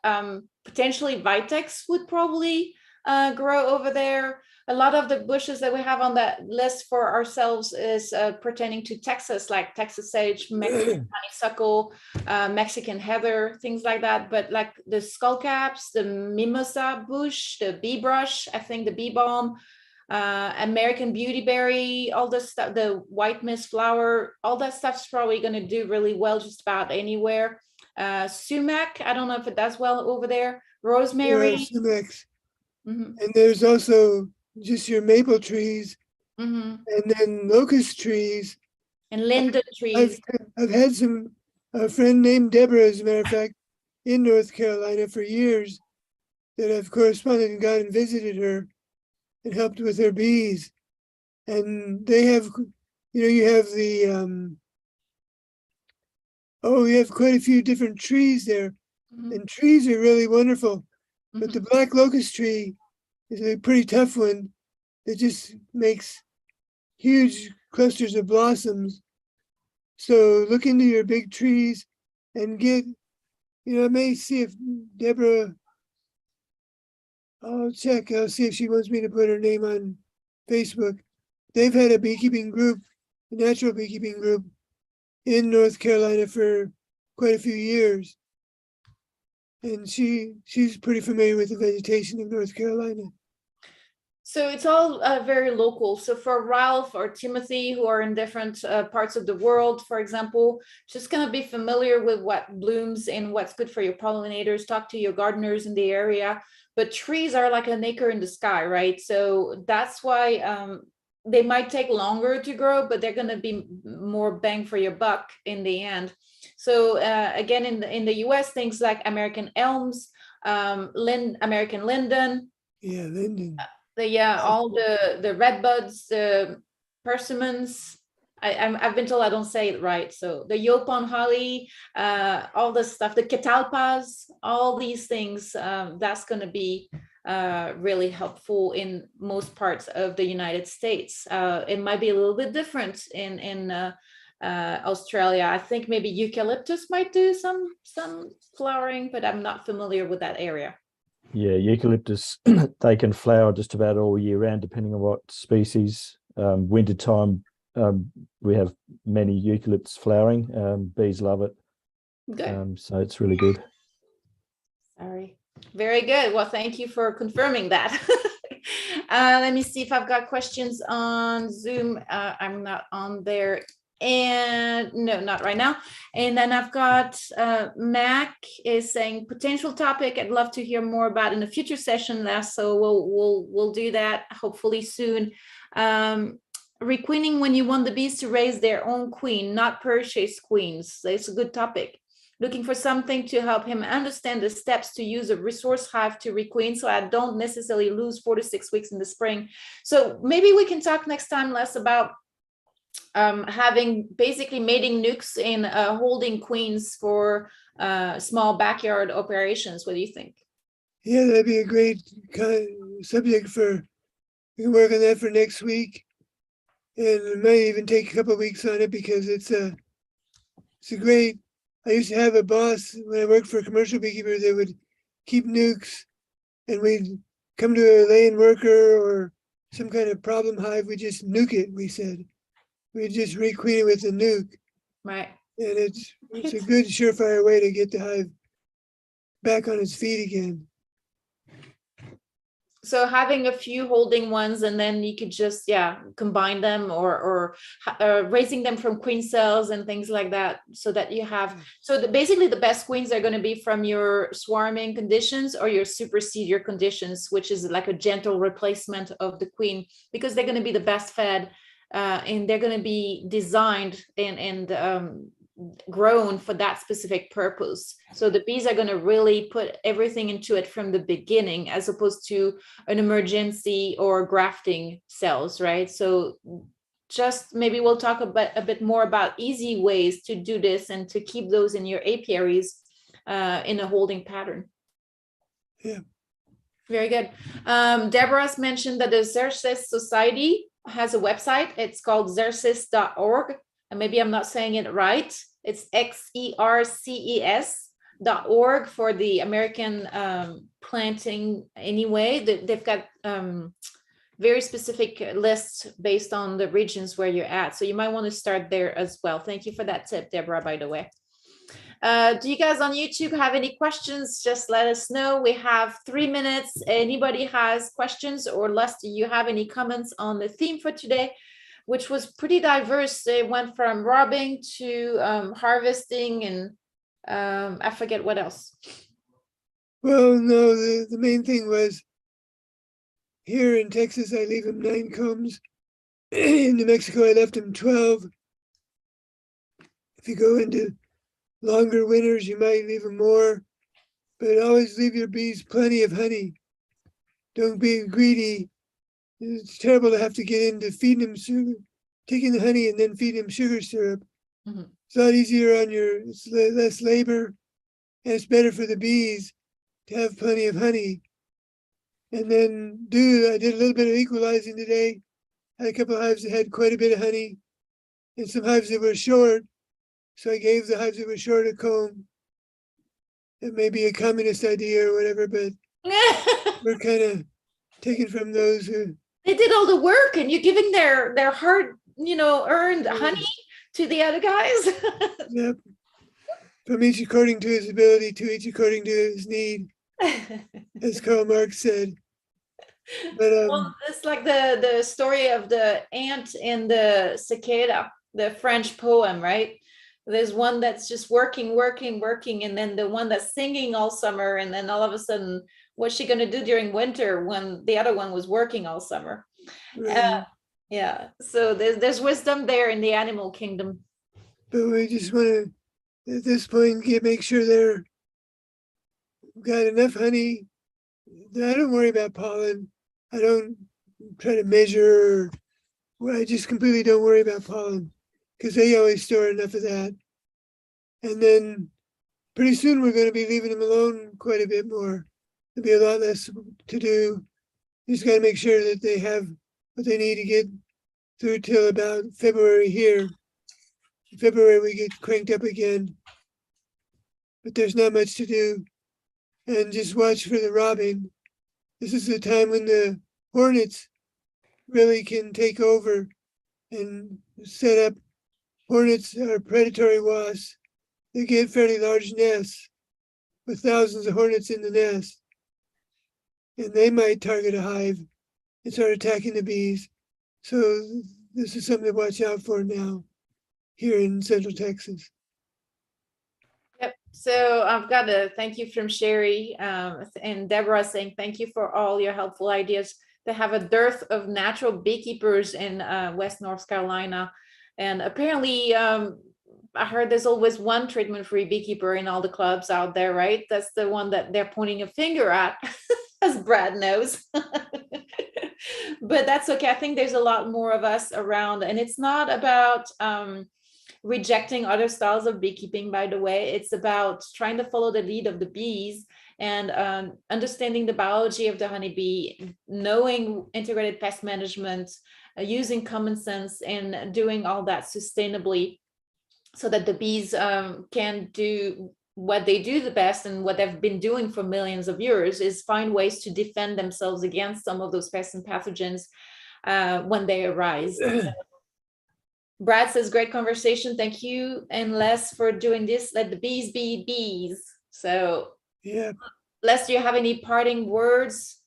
potentially Vitex would probably grow over there. A lot of the bushes that we have on that list for ourselves is pertaining to Texas, like Texas sage, Mexican honeysuckle, Mexican heather, things like that. But like the skullcaps, the mimosa bush, the bee brush, I think the bee balm, American beautyberry, all this stuff, the white mist flower, all that stuff's probably going to do really well just about anywhere. Sumac, I don't know if it does well over there. Rosemary. Sumacs. And there's also just your maple trees, and then locust trees. And linden trees. I've had a friend named Deborah, as a matter of fact, in North Carolina for years, that I've corresponded and gone and visited her and helped with her bees. And they have, you have the, you have quite a few different trees there. And trees are really wonderful. But the black locust tree is a pretty tough one that just makes huge clusters of blossoms. So look into your big trees and get, I may see if Deborah, I'll check, I'll see if she wants me to put her name on Facebook. They've had a beekeeping group, a natural beekeeping group in North Carolina for quite a few years. And she's pretty familiar with the vegetation of North Carolina. So it's all very local. So for Ralph or Timothy, who are in different parts of the world, for example, just kind of be familiar with what blooms and what's good for your pollinators. Talk to your gardeners in the area. But trees are like an acre in the sky, right? So that's why they might take longer to grow, but they're going to be more bang for your buck in the end. So again, in the US, things like American elms, American linden. Yeah, linden. All the redbuds, the persimmons. I've been told I don't say it right. So the Yopon holly, all this stuff, the catalpas, all these things, that's going to be really helpful in most parts of the United States. It might be a little bit different in Australia. I think maybe eucalyptus might do some flowering, but I'm not familiar with that area. Yeah, eucalyptus, they can flower just about all year round, depending on what species. Wintertime, we have many eucalypts flowering. Bees love it. Good. So it's really good. Sorry. Very good. Well, thank you for confirming that. Let me see if I've got questions on Zoom. I'm not on there. And no, not right now. And then I've got Mac is saying potential topic I'd love to hear more about in a future session. So we'll do that hopefully soon. Requeening when you want the bees to raise their own queen, not purchase queens. It's a good topic. Looking for something to help him understand the steps to use a resource hive to requeen, so I don't necessarily lose 4 to 6 weeks in the spring. So maybe we can talk next time less about having basically mating nukes and holding queens for small backyard operations. What do you think? Yeah, that'd be a great subject for, we can work on that for next week. and it might even take a couple of weeks on it because it's a great. I used to have a boss when I worked for a commercial beekeeper that would keep nukes, and we'd come to a laying worker or some kind of problem hive, we just nuke it. We said we just requeen it with a nuke, Right. and it's a good surefire way to get the hive back on its feet again. So having a few holding ones, and then you could just combine them, or raising them from queen cells and things like that, so that you have basically the best queens are going to be from your swarming conditions or your supersedior conditions, which is like a gentle replacement of the queen, because they're going to be the best fed, and they're going to be designed and grown for that specific purpose. So the bees are going to really put everything into it from the beginning, as opposed to an emergency or grafting cells, right? So just maybe we'll talk a bit more about easy ways to do this and to keep those in your apiaries in a holding pattern. Yeah. Very good. Deborah's mentioned that the Xerces Society has a website. It's called xerces.org. And maybe I'm not saying it right. It's XERCES.org for the American planting anyway. They've got very specific lists based on the regions where you're at. So you might want to start there as well. Thank you for that tip, Deborah, by the way. Do you guys on YouTube have any questions? Just let us know. We have 3 minutes. Anybody has questions, or Lester, you have any comments on the theme for today, which was pretty diverse. It went from robbing to harvesting, and I forget what else. Well, no, the main thing was here in Texas, I leave them 9 combs. In New Mexico, I left them 12. If you go into longer winters, you might leave them more, but always leave your bees plenty of honey. Don't be greedy. It's terrible to have to get into feeding them sugar, taking the honey and then feeding them sugar syrup. Mm-hmm. It's a lot easier on it's less labor, and it's better for the bees to have plenty of honey. And then I did a little bit of equalizing today. I had a couple of hives that had quite a bit of honey, and some hives that were short. So I gave the hives that were short a comb. It may be a communist idea or whatever, but we're kind of taking from those who they did all the work, and you're giving their hard, earned honey to the other guys. Yep. From each according to his ability, to each according to his need, as Karl Marx said. But well, it's like the story of the ant and the cicada, the French poem, right? There's one that's just working, and then the one that's singing all summer, and then all of a sudden, what's she going to do during winter when the other one was working all summer? right. Yeah, so there's wisdom there in the animal kingdom. But we just want to, at this point, make sure they're got enough honey. I don't worry about pollen. I don't try to measure. Well, I just completely don't worry about pollen, because they always store enough of that. And then pretty soon we're going to be leaving them alone quite a bit more. There'll be a lot less to do. You just got to make sure that they have what they need to get through till about February here. In February we get cranked up again. But there's not much to do. And just watch for the robbing. This is the time when the hornets really can take over and set up. Hornets are predatory wasps. They get fairly large nests with thousands of hornets in the nest. And they might target a hive and start attacking the bees. So this is something to watch out for now here in Central Texas. Yep. So I've got a thank you from Sherry and Deborah saying thank you for all your helpful ideas. They have a dearth of natural beekeepers in West North Carolina. And apparently, I heard there's always one treatment-free beekeeper in all the clubs out there, right? That's the one that they're pointing a finger at, as Brad knows. But that's okay. I think there's a lot more of us around, and it's not about rejecting other styles of beekeeping, by the way. It's about trying to follow the lead of the bees and understanding the biology of the honeybee, knowing integrated pest management, using common sense and doing all that sustainably, so that the bees can do what they do the best, and what they've been doing for millions of years is find ways to defend themselves against some of those pests and pathogens when they arise. Brad says, great conversation. Thank you and Les for doing this. Let the bees be bees. So Yeah. Les, do you have any parting words?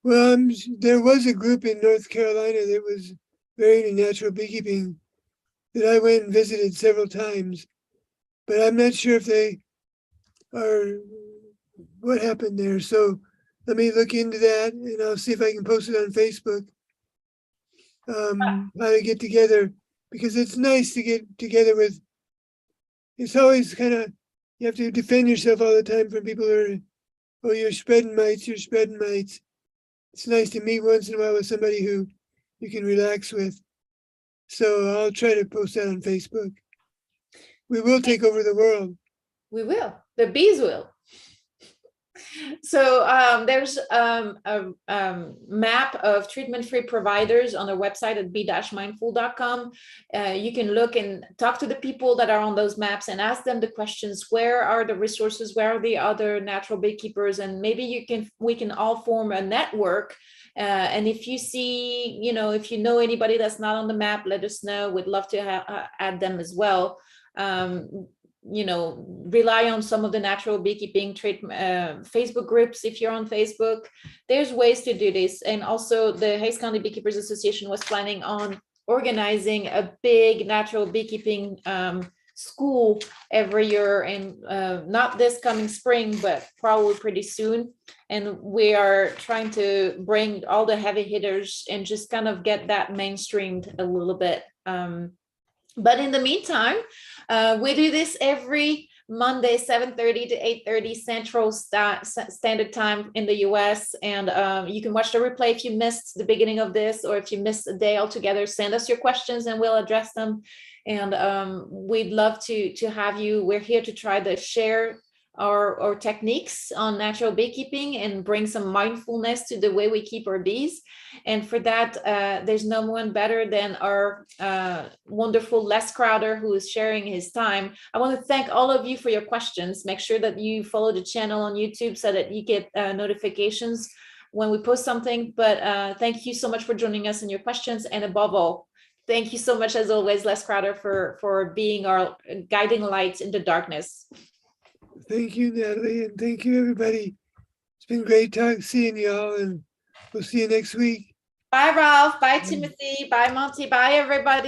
Well, there was a group in North Carolina that was very into natural beekeeping that I went and visited several times, but I'm not sure if they are, what happened there. So let me look into that, and I'll see if I can post it on Facebook. How to get together, because it's nice to get together with, it's always kind of, you have to defend yourself all the time from people who are, oh, you're spreading mites, you're spreading mites. It's nice to meet once in a while with somebody who you can relax with. So I'll try to post that on Facebook. We will take over the world. We will. The bees will. So there's a map of treatment-free providers on their website at bee-mindful.com. You can look and talk to the people that are on those maps and ask them the questions. Where are the resources? Where are the other natural beekeepers? And maybe we can all form a network. And if you see, if you know anybody that's not on the map, let us know. We'd love to add them as well. Rely on some of the natural beekeeping Facebook groups. If you're on Facebook, there's ways to do this. And also the Hayes County Beekeepers Association was planning on organizing a big natural beekeeping school every year, and not this coming spring, but probably pretty soon. And we are trying to bring all the heavy hitters and just kind of get that mainstreamed a little bit. But in the meantime, we do this every Monday, 7:30 to 8:30 Central Standard Time in the US. And you can watch the replay if you missed the beginning of this, or if you missed a day altogether. Send us your questions and we'll address them. And we'd love to have you. We're here to try to share our techniques on natural beekeeping and bring some mindfulness to the way we keep our bees. And for that, there's no one better than our wonderful Les Crowder, who is sharing his time. I want to thank all of you for your questions. Make sure that you follow the channel on YouTube so that you get notifications when we post something. But thank you so much for joining us and your questions. And above all, thank you so much, as always, Les Crowder, for being our guiding light in the darkness. Thank you, Natalie, and thank you, everybody. It's been great seeing y'all, and we'll see you next week. Bye, Ralph. Bye, Timothy. Bye, Monty. Bye, everybody.